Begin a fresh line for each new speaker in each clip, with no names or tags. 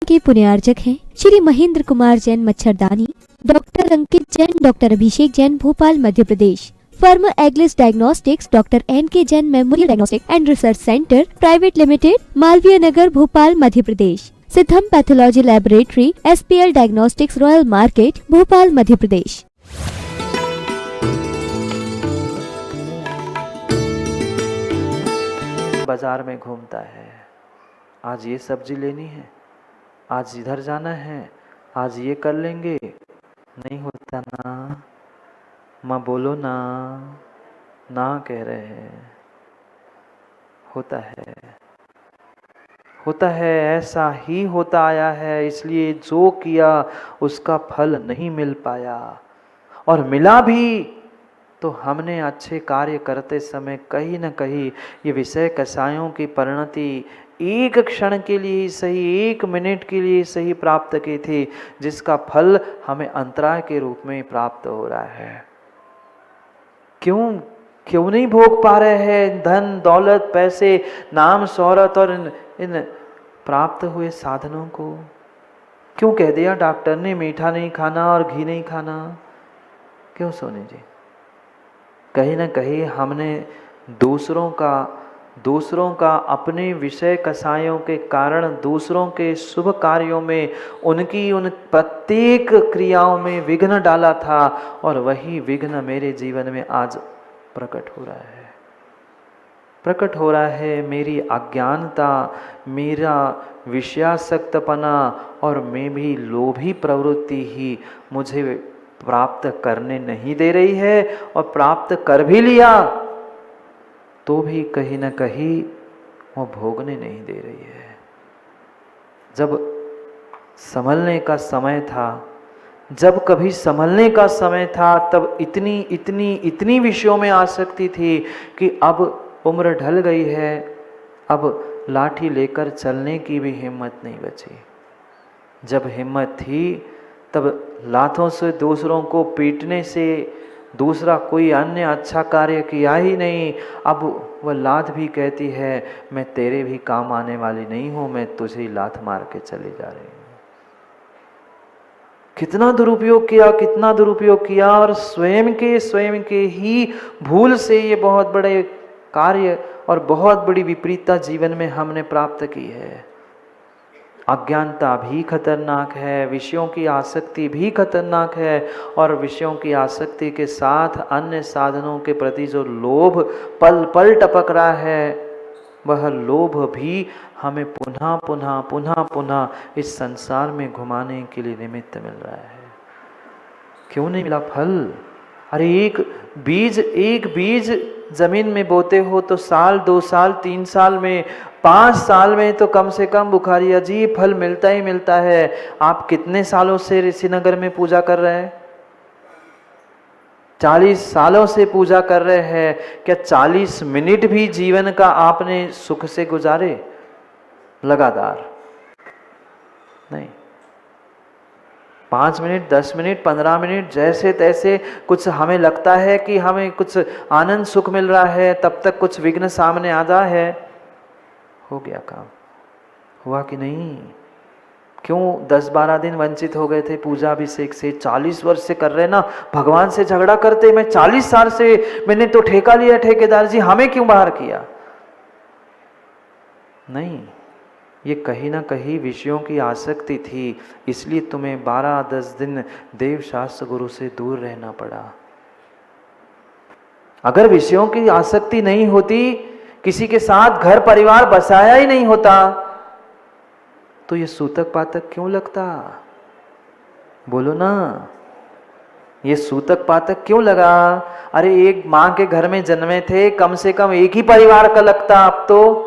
के पुण्यार्चक हैं श्री महेंद्र कुमार जैन मच्छरदानी, doctor Ankit Jain, doctor Abhishek Jain, Bhopal Madhya Pradesh. Firm एग्लिस diagnostics, doctor NK Jain memorial diagnostic and research centre private limited, Malviya Nagar, Bhopal Madhya Pradesh. Siddham pathology laboratory, SPL diagnostics, royal market, Bhopal Madhya Pradesh.
बाजार में घूमता है, आज ये सब्जी लेनी है, आज इधर जाना है, आज ये कर लेंगे। नहीं होता ना, माँ बोलो ना, ना कह रहे हैं। होता है, होता है, ऐसा ही होता आया है। इसलिए जो किया उसका फल नहीं मिल पाया, और मिला भी तो हमने अच्छे कार्य करते समय कहीं न कहीं ये विषय कषायों की परिणति एक क्षण के लिए सही, 1 मिनट के लिए सही प्राप्त की थी, जिसका फल हमें अंतराय के रूप में प्राप्त हो रहा है। क्यों नहीं भोग पा रहे हैं धन दौलत, पैसे, नाम शोहरत और इन प्राप्त हुए साधनों को? क्यों कह दिया डॉक्टर ने मीठा नहीं खाना और घी नहीं खाना? क्यों सोनी जी? कहीं ना कहीं हमने दूसरों का अपने विषय कसायों के कारण दूसरों के शुभ कार्यों में, उनकी उन प्रत्येक क्रियाओं में विघ्न डाला था, और वही विघ्न मेरे जीवन में आज प्रकट हो रहा है। मेरी अज्ञानता, मेरा विषयासक्तपना और मैं भी लोभी प्रवृत्ति ही मुझे प्राप्त करने नहीं दे रही है, और प्राप्त कर भी लिया तो भी कहीं ना कहीं वो भोगने नहीं दे रही है। जब संभलने का समय था, जब कभी संभलने का समय था, तब इतनी विषयों में आसक्ति थी कि अब उम्र ढल गई है, अब लाठी लेकर चलने की भी हिम्मत नहीं बची। जब हिम्मत थी तब लातों से दूसरों को पीटने से दूसरा कोई अन्य अच्छा कार्य किया ही नहीं। अब वह लात भी कहती है, मैं तेरे भी काम आने वाली नहीं हूं, मैं तुझे लात मार के चली जा रही हूं। कितना दुरुपयोग किया, और स्वयं के ही भूल से ये बहुत बड़े कार्य और बहुत बड़ी विपरीतता जीवन में हमने प्राप्त की है। अज्ञानता भी खतरनाक है, विषयों की आसक्ति भी खतरनाक है, और विषयों की आसक्ति के साथ अन्य साधनों के प्रति जो लोभ पल पल टपक रहा है, वह लोभ भी हमें पुनः इस संसार में घुमाने के लिए निमित्त मिल रहा है। क्यों नहीं मिला फल? अरे एक बीज जमीन में बोते हो तो साल, 2 साल, 3 साल में, 5 साल में तो कम से कम बुखारिया जी फल मिलता ही मिलता है। आप कितने सालों से ऋषिनगर में पूजा कर रहे हैं? 40 सालों से पूजा कर रहे हैं। क्या 40 मिनट भी जीवन का आपने सुख से गुजारे? लगातार नहीं। 5 मिनट, 10 मिनट, 15 मिनट, जैसे तैसे कुछ हमें लगता है कि हमें कुछ आनंद सुख मिल रहा है, तब तक कुछ विघ्न सामने आता है। हो गया काम? हुआ कि नहीं? क्यों 10-12 दिन वंचित हो गए थे पूजा अभिषेक से? 40 वर्ष से कर रहे ना, भगवान से झगड़ा करते, मैं 40 साल से मैंने तो ठेका लिया ठेकेदार जी, हमें क्यों बाहर किया? नहीं, ये कहीं ना कहीं विषयों की आसक्ति थी, इसलिए तुम्हें 12-10 दिन देव शास्त्र गुरु से दूर रहना पड़ा। अगर विषयों की आसक्ति नहीं होती, किसी के साथ घर परिवार बसाया ही नहीं होता, तो ये सूतक पातक क्यों लगता? बोलो ना, ये सूतक पातक क्यों लगा? अरे एक माँ के घर में जन्मे थे, कम से कम एक ही परिवार का लगता, अब तो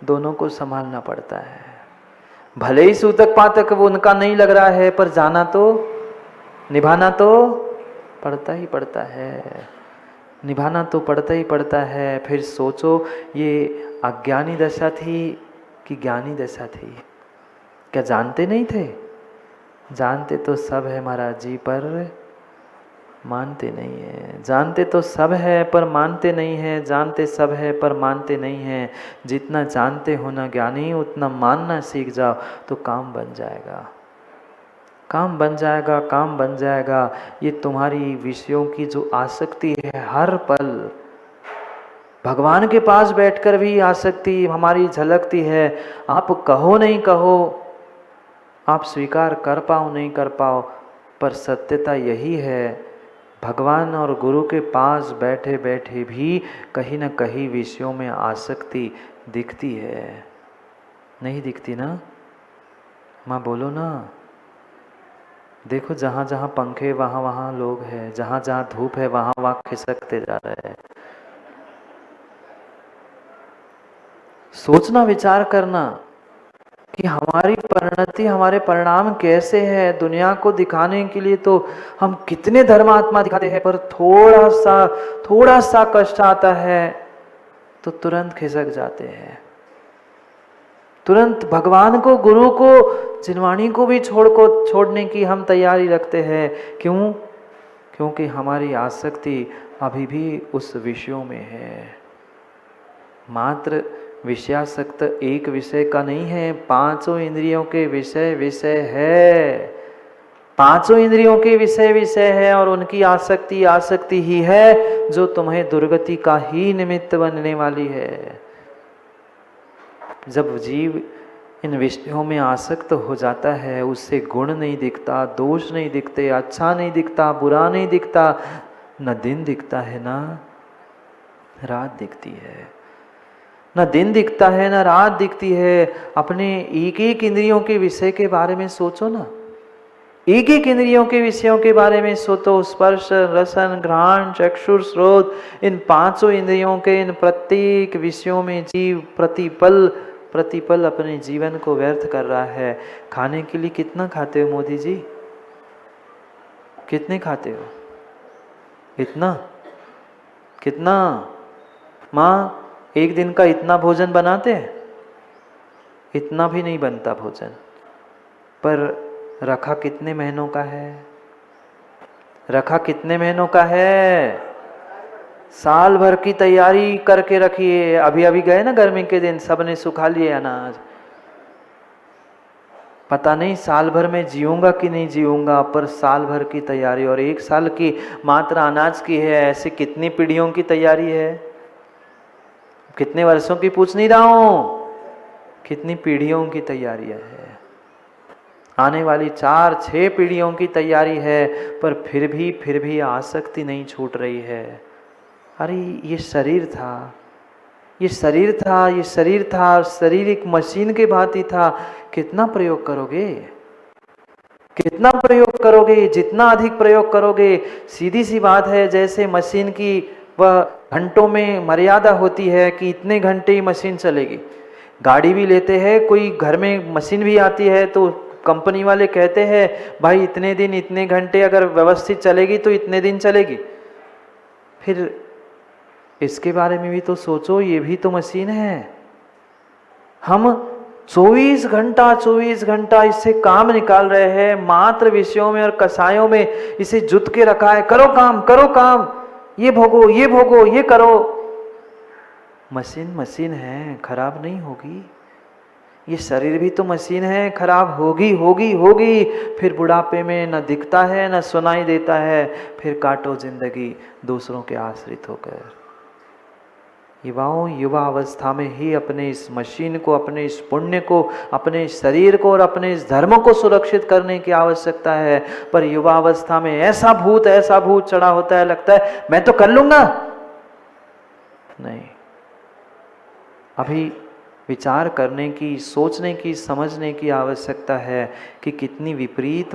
दोनों को संभालना पड़ता है। भले ही सूतक पातक वो उनका नहीं लग रहा है, पर जाना तो, निभाना तो पड़ता ही पड़ता है, निभाना तो पड़ता ही पड़ता है। फिर सोचो, ये अज्ञानी दशा थी कि ज्ञानी दशा थी? क्या जानते नहीं थे? जानते तो सब है महाराज जी, पर मानते नहीं है। जानते तो सब है पर मानते नहीं है, जानते सब है पर मानते नहीं है। जितना जानते हो ना ज्ञानी, उतना मानना सीख जाओ तो काम बन जाएगा, काम बन जाएगा, काम बन जाएगा। ये तुम्हारी विषयों की जो आसक्ति है, हर पल भगवान के पास बैठकर भी आसक्ति हमारी झलकती है। आप कहो नहीं कहो, आप स्वीकार कर पाओ नहीं कर पाओ, पर सत्यता यही है, भगवान और गुरु के पास बैठे बैठे भी कहीं ना कहीं विषयों में आसक्ति दिखती है। नहीं दिखती ना माँ? बोलो ना। देखो जहाँ जहाँ पंखे वहाँ वहाँ लोग हैं, जहाँ जहाँ धूप है वहाँ वहाँ खिसकते जा रहे हैं। सोचना, विचार करना कि हमारी परिणति, हमारे परिणाम कैसे है। दुनिया को दिखाने के लिए तो हम कितने धर्मात्मा दिखाते हैं, पर थोड़ा सा कष्ट आता है तो तुरंत खिसक जाते हैं, तुरंत भगवान को, गुरु को, जिनवाणी को भी छोड़ने की हम तैयारी रखते हैं। क्यों? क्योंकि हमारी आसक्ति अभी भी उस विषयों में है। मात्र विषयासक्त एक विषय का नहीं है, पांचों इंद्रियों के विषय है। पांचों इंद्रियों के विषय है और उनकी आसक्ति ही है जो तुम्हें दुर्गति का ही निमित्त बनने वाली है। जब जीव इन विषयों में आसक्त हो जाता है, उससे गुण नहीं दिखता, दोष नहीं दिखते, अच्छा नहीं दिखता, बुरा नहीं दिखता, न दिन दिखता है ना रात दिखती है, न दिन दिखता है न रात दिखती है। अपने एक एक इंद्रियों के विषय के बारे में सोचो ना, एक एक इंद्रियों के विषयों के बारे में सोचो। स्पर्श, रसन, घ्राण, चक्षुर, श्रोत, इन पांचों इंद्रियों के इन प्रत्येक विषयों में जीव प्रतिपल अपने जीवन को व्यर्थ कर रहा है। खाने के लिए कितना खाते हो मोदी जी? कितने खाते हो? इतना? कितना? माँ एक दिन का इतना भोजन बनाते हैं? इतना भी नहीं बनता भोजन, पर रखा कितने महीनों का है? रखा कितने महीनों का है? साल भर की तैयारी करके रखिए। अभी अभी गए ना गर्मी के दिन, सबने सुखा लिए अनाज। पता नहीं साल भर में जीऊंगा कि नहीं जीऊंगा, पर साल भर की तैयारी, और एक साल की मात्रा अनाज की है। ऐसे कितनी पीढ़ियों की तैयारी है? कितने वर्षों की पूछ नहीं रहा हूं, कितनी पीढ़ियों की तैयारी है। आने वाली 4-6 पीढ़ियों की तैयारी है, पर फिर भी आसक्ति नहीं छूट रही है। अरे ये शरीर था, ये शरीर था, ये शरीर था, शरीर एक मशीन के भांति था। कितना प्रयोग करोगे? कितना प्रयोग करोगे? जितना अधिक प्रयोग करोगे, सीधी सी बात है, जैसे मशीन की वह घंटों में मर्यादा होती है कि इतने घंटे ही मशीन चलेगी। गाड़ी भी लेते हैं, कोई घर में मशीन भी आती है तो कंपनी वाले कहते हैं भाई इतने दिन इतने घंटे अगर व्यवस्थित चलेगी तो इतने दिन चलेगी। फिर इसके बारे में भी तो सोचो, ये भी तो मशीन है। हम 24 घंटा इससे काम निकाल रहे हैं, मात्र विषयों में और कसायों में इसे जुट के रखा है। करो काम, ये भोगो, ये करो। मशीन है, खराब नहीं होगी। ये शरीर भी तो मशीन है, खराब होगी। फिर बुढ़ापे में न दिखता है न सुनाई देता है। फिर काटो जिंदगी दूसरों के आश्रित होकर। युवा अवस्था में ही अपने इस मशीन को, अपने इस पुण्य को, अपने इस शरीर को और अपने इस धर्म को सुरक्षित करने की आवश्यकता है। पर युवा अवस्था में ऐसा भूत चढ़ा होता है, लगता है मैं तो कर लूंगा। नहीं, अभी विचार करने की, सोचने की, समझने की आवश्यकता है कि कितनी विपरीत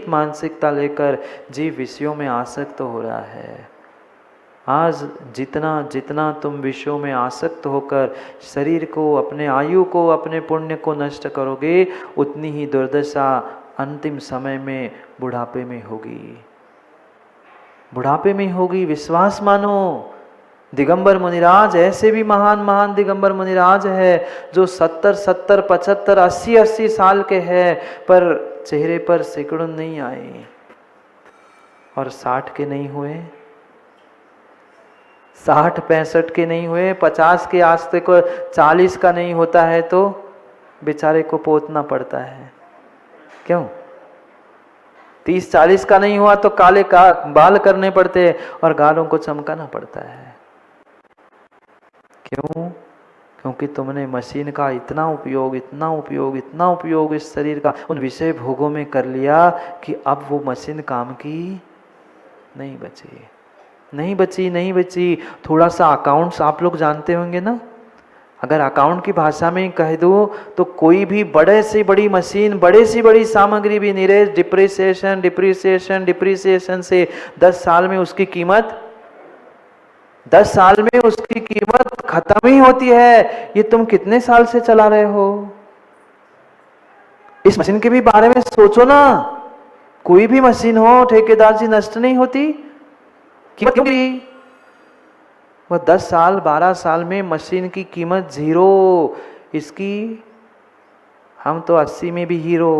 मानसिकता लेकर जीव विषयों में आसक्त हो रहा है। आज जितना तुम विषयों में आसक्त होकर शरीर को, अपने आयु को, अपने पुण्य को नष्ट करोगे, उतनी ही दुर्दशा अंतिम समय में बुढ़ापे में होगी। विश्वास मानो। दिगंबर मुनिराज ऐसे भी महान दिगंबर मुनिराज है जो 70, 75, 80 साल के हैं, पर चेहरे पर सिकुड़न नहीं आई। और 60 के नहीं हुए, 60-65 के नहीं हुए, 50 के आज तक 40 का नहीं होता है तो बेचारे को पोतना पड़ता है। क्यों? 30-40 का नहीं हुआ तो काले का बाल करने पड़ते हैं और गालों को चमकाना पड़ता है। क्यों? क्योंकि तुमने मशीन का इतना उपयोग इस शरीर का उन विषय भोगों में कर लिया कि अब वो मशीन काम की नहीं बची। थोड़ा सा अकाउंट्स आप लोग जानते होंगे ना, अगर अकाउंट की भाषा में कह दो तो कोई भी बड़े से बड़ी मशीन, बड़े से बड़ी सामग्री भी निरेश डिप्रिसिएशन से 10 साल में उसकी कीमत खत्म ही होती है। ये तुम कितने साल से चला रहे हो? इस मशीन के भी बारे में सोचो ना। कोई भी मशीन हो ठेकेदार जी नष्ट नहीं होती, कीमत क्यों गिरी? वह 10 साल 12 साल में मशीन की कीमत 0, इसकी हम तो 80 में भी हीरो।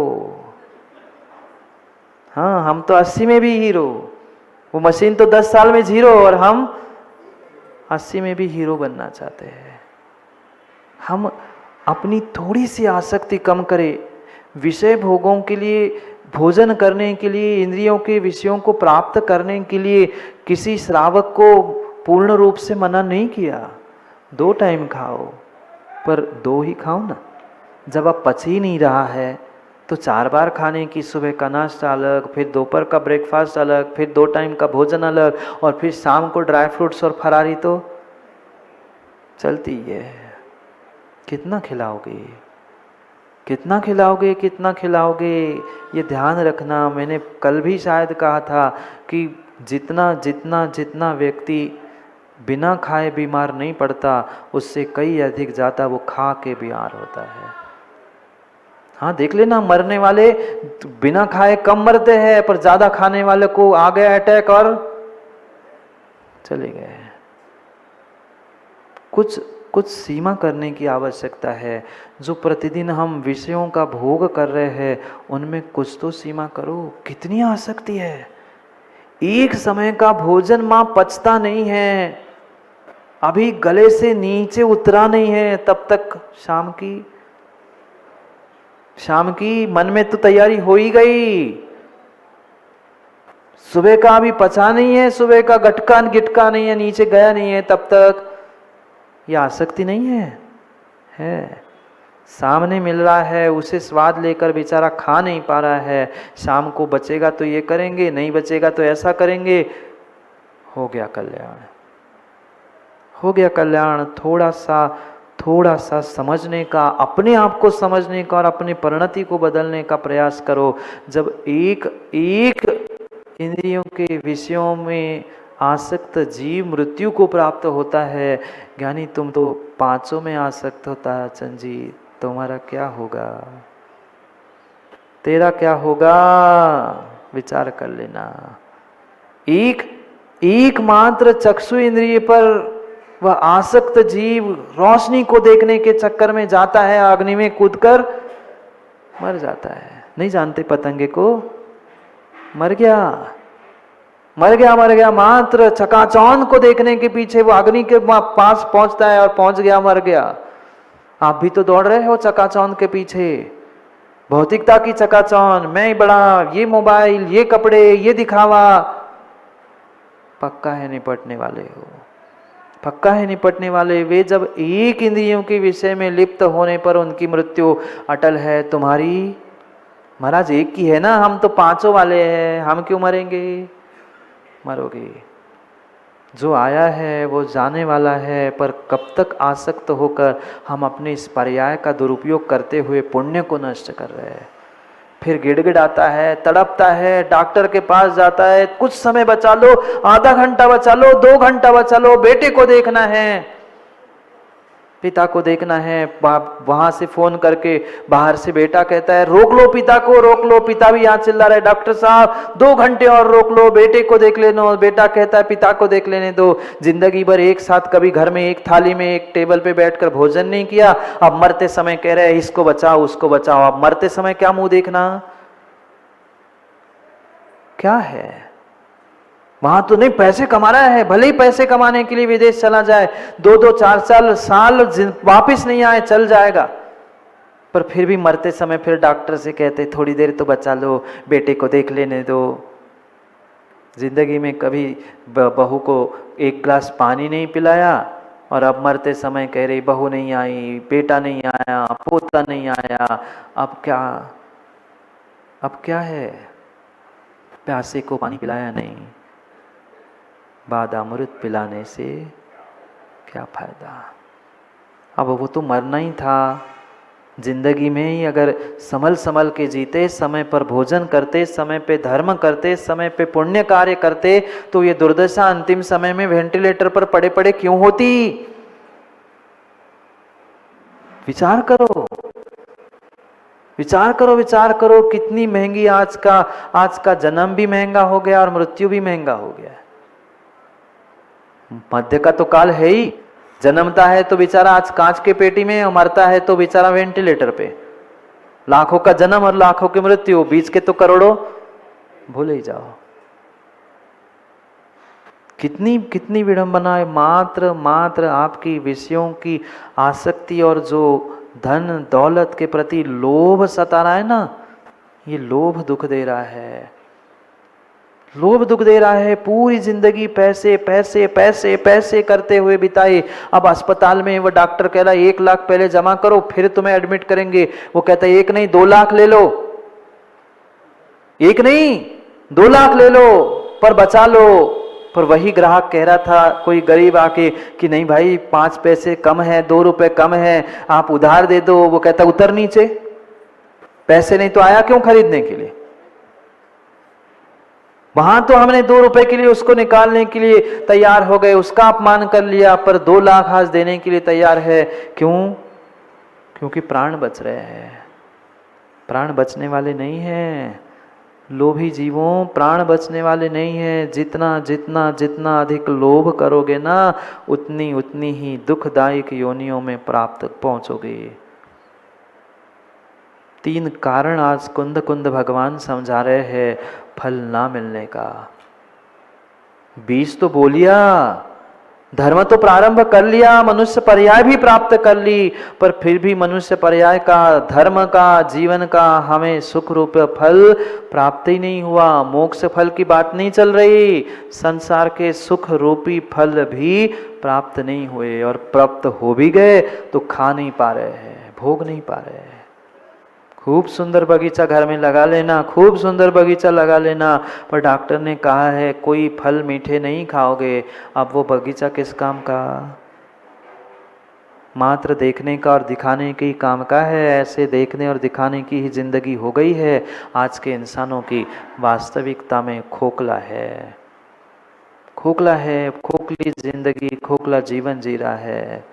हाँ, हम तो 80 में भी हीरो। वो मशीन तो 10 साल में 0 और हम 80 में भी हीरो बनना चाहते हैं। हम अपनी थोड़ी सी आसक्ति कम करें। विषय भोगों के लिए, भोजन करने के लिए, इंद्रियों के विषयों को प्राप्त करने के लिए किसी श्रावक को पूर्ण रूप से मना नहीं किया। 2 टाइम खाओ, पर 2 ही खाओ ना। जब अब पच ही नहीं रहा है तो 4 बार खाने की, सुबह का नाश्ता अलग, फिर दोपहर का ब्रेकफास्ट अलग, फिर 2 टाइम का भोजन अलग, और फिर शाम को ड्राई फ्रूट्स और फरारी तो चलती है। कितना खिलाओगे? ये ध्यान रखना। मैंने कल भी शायद कहा था कि जितना व्यक्ति बिना खाए बीमार नहीं पड़ता, उससे कई अधिक ज़्यादा वो खा के बीमार होता है। हाँ, देख लेना, मरने वाले बिना खाए कम मरते हैं, पर ज़्यादा खाने वाले को आ गया अटैक और चले गए। कुछ सीमा करने की आवश्यकता है। जो प्रतिदिन हम विषयों का भोग कर रहे हैं उनमें कुछ तो सीमा करो। कितनी आसक्ति है। एक समय का भोजन मां पचता नहीं है, अभी गले से नीचे उतरा नहीं है, तब तक शाम की मन में तो तैयारी हो ही गई। सुबह का अभी पचा नहीं है, सुबह का गिटका नहीं है, नीचे गया नहीं है, तब तक यह आसक्ति नहीं है। सामने मिल रहा है, उसे स्वाद लेकर बेचारा खा नहीं पा रहा है। शाम को बचेगा तो ये करेंगे, नहीं बचेगा तो ऐसा करेंगे। हो गया कल्याण। थोड़ा सा समझने का, अपने आप को समझने का और अपनी परिणति को बदलने का प्रयास करो। जब एक इंद्रियों के विषयों में आसक्त जीव मृत्यु को प्राप्त होता है। ज्ञानी, तुम तो 5 में आसक्त होता है। चंजी, तुम्हारा क्या होगा? तेरा क्या होगा? विचार कर लेना। एक मात्र चक्षु इंद्रिय पर वह आसक्त जीव रोशनी को देखने के चक्कर में जाता है, अग्नि में कूदकर मर जाता है। नहीं जानते पतंगे को? मर गया। मात्र चकाचौंध को देखने के पीछे वो अग्नि के पास पहुंचता है और पहुंच गया, मर गया। आप भी तो दौड़ रहे हो चकाचौंध के पीछे, भौतिकता की चकाचौंध। मैं बड़ा, ये मोबाइल, ये कपड़े, ये दिखावा। पक्का है निपटने वाले। वे जब एक इंद्रियों के विषय में लिप्त होने पर उनकी मृत्यु अटल है। तुम्हारी महाराज एक की है ना, हम तो 5 वाले हैं, हम क्यों मरेंगे? मरोगे। जो आया है वो जाने वाला है, पर कब तक आसक्त होकर हम अपने इस पर्याय का दुरुपयोग करते हुए पुण्य को नष्ट कर रहे हैं। फिर गिड़गिड़ाता है, तड़पता है, डॉक्टर के पास जाता है, कुछ समय बचा लो, आधा घंटा बचा लो, 2 घंटा बचा लो, बेटे को देखना है, पिता को देखना है। वहां से फोन करके बाहर से बेटा कहता है रोक लो पिता को, रोक लो। पिता भी यहाँ चिल्ला रहा है, डॉक्टर साहब 2 घंटे और रोक लो, बेटे को देख लेना। बेटा कहता है पिता को देख लेने दो। जिंदगी भर एक साथ कभी घर में एक थाली में एक टेबल पे बैठकर भोजन नहीं किया, अब मरते समय कह रहे हैं इसको बचाओ उसको बचाओ। अब मरते समय क्या मुंह देखना? क्या है? वहां तो नहीं, पैसे कमा रहा है, भले ही पैसे कमाने के लिए विदेश चला जाए, 2-2 4 साल वापिस नहीं आए, चल जाएगा, पर फिर भी मरते समय फिर डॉक्टर से कहते थोड़ी देर तो बचा लो, बेटे को देख लेने दो। जिंदगी में कभी बहू को एक गिलास पानी नहीं पिलाया और अब मरते समय कह रही बहू नहीं आई, बेटा नहीं आया, पोता नहीं आया। अब क्या है? प्यासे को पानी पिलाया नहीं, बाद अमृत पिलाने से क्या फायदा? अब वो तो मरना ही था। जिंदगी में ही अगर संभल के जीते, समय पर भोजन करते, समय पे धर्म करते, समय पे पुण्य कार्य करते, तो ये दुर्दशा अंतिम समय में वेंटिलेटर पर पड़े पड़े क्यों होती? विचार करो, विचार करो, विचार करो। कितनी महंगी आज का जन्म भी महंगा हो गया और मृत्यु भी महंगा हो गया। मध्य का तो काल है ही। जन्मता है तो बेचारा आज कांच के पेटी में, और मरता है तो बेचारा वेंटिलेटर पे। लाखों का जन्म और लाखों की मृत्यु, बीच के तो करोड़ों भूल ही जाओ। कितनी विडंबना है। मात्र आपकी विषयों की आसक्ति और जो धन दौलत के प्रति लोभ सता रहा है ना, ये लोभ दुख दे रहा है, लोभ दुख दे रहा है। पूरी जिंदगी पैसे पैसे पैसे पैसे करते हुए बिताई। अब अस्पताल में वो डॉक्टर कह रहा है 1 लाख पहले जमा करो फिर तुम्हें एडमिट करेंगे। वो कहता है 1 नहीं 2 लाख ले लो, 1 नहीं 2 लाख ले लो पर बचा लो। पर वही ग्राहक कह रहा था, कोई गरीब आके कि नहीं भाई 5 पैसे कम है, 2 रुपए कम है, आप उधार दे दो। वो कहता उतर नीचे, पैसे नहीं तो आया क्यों खरीदने के लिए? वहां तो हमने 2 रुपए के लिए उसको निकालने के लिए तैयार हो गए, उसका अपमान कर लिया, पर 2 लाख आज देने के लिए तैयार है। क्यों? क्योंकि प्राण बच रहे हैं। प्राण बचने वाले नहीं हैं। लोभी जीवों, प्राण बचने वाले नहीं है। जितना जितना जितना अधिक लोभ करोगे ना, उतनी ही दुखदायक योनियों में प्राप्त पहुंचोगे। 3 कारण आज कुंद भगवान समझा रहे हैं फल ना मिलने का। बीज तो बो लिया, धर्म तो प्रारंभ कर लिया, मनुष्य पर्याय भी प्राप्त कर ली, पर फिर भी मनुष्य पर्याय का, धर्म का, जीवन का हमें सुख रूप फल प्राप्त ही नहीं हुआ। मोक्ष फल की बात नहीं चल रही, संसार के सुख रूपी फल भी प्राप्त नहीं हुए, और प्राप्त हो भी गए तो खा नहीं पा रहे हैं, भोग नहीं पा रहे हैं। खूब सुंदर बगीचा घर में लगा लेना, खूब सुंदर बगीचा लगा लेना, पर डॉक्टर ने कहा है कोई फल मीठे नहीं खाओगे। अब वो बगीचा किस काम का? मात्र देखने का और दिखाने के काम का है। ऐसे देखने और दिखाने की ही जिंदगी हो गई है आज के इंसानों की। वास्तविकता में खोखला है, खोखला है, खोखली जिंदगी, खोखला जीवन जी रहा है।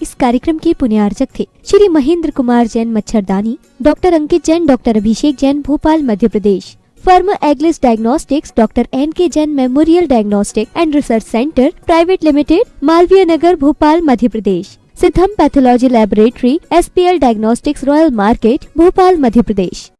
इस कार्यक्रम के पुण्यार्चक थे श्री महेंद्र कुमार जैन मच्छरदानी, doctor Ankit Jain, doctor Abhishek Jain, Bhopal Madhya Pradesh. Firm एग्लिस diagnostics, doctor NK Jain memorial diagnostic and research centre private limited, Malviya Nagar, Bhopal Madhya Pradesh. Siddham pathology laboratory, SPL diagnostics, royal market, Bhopal Madhya Pradesh.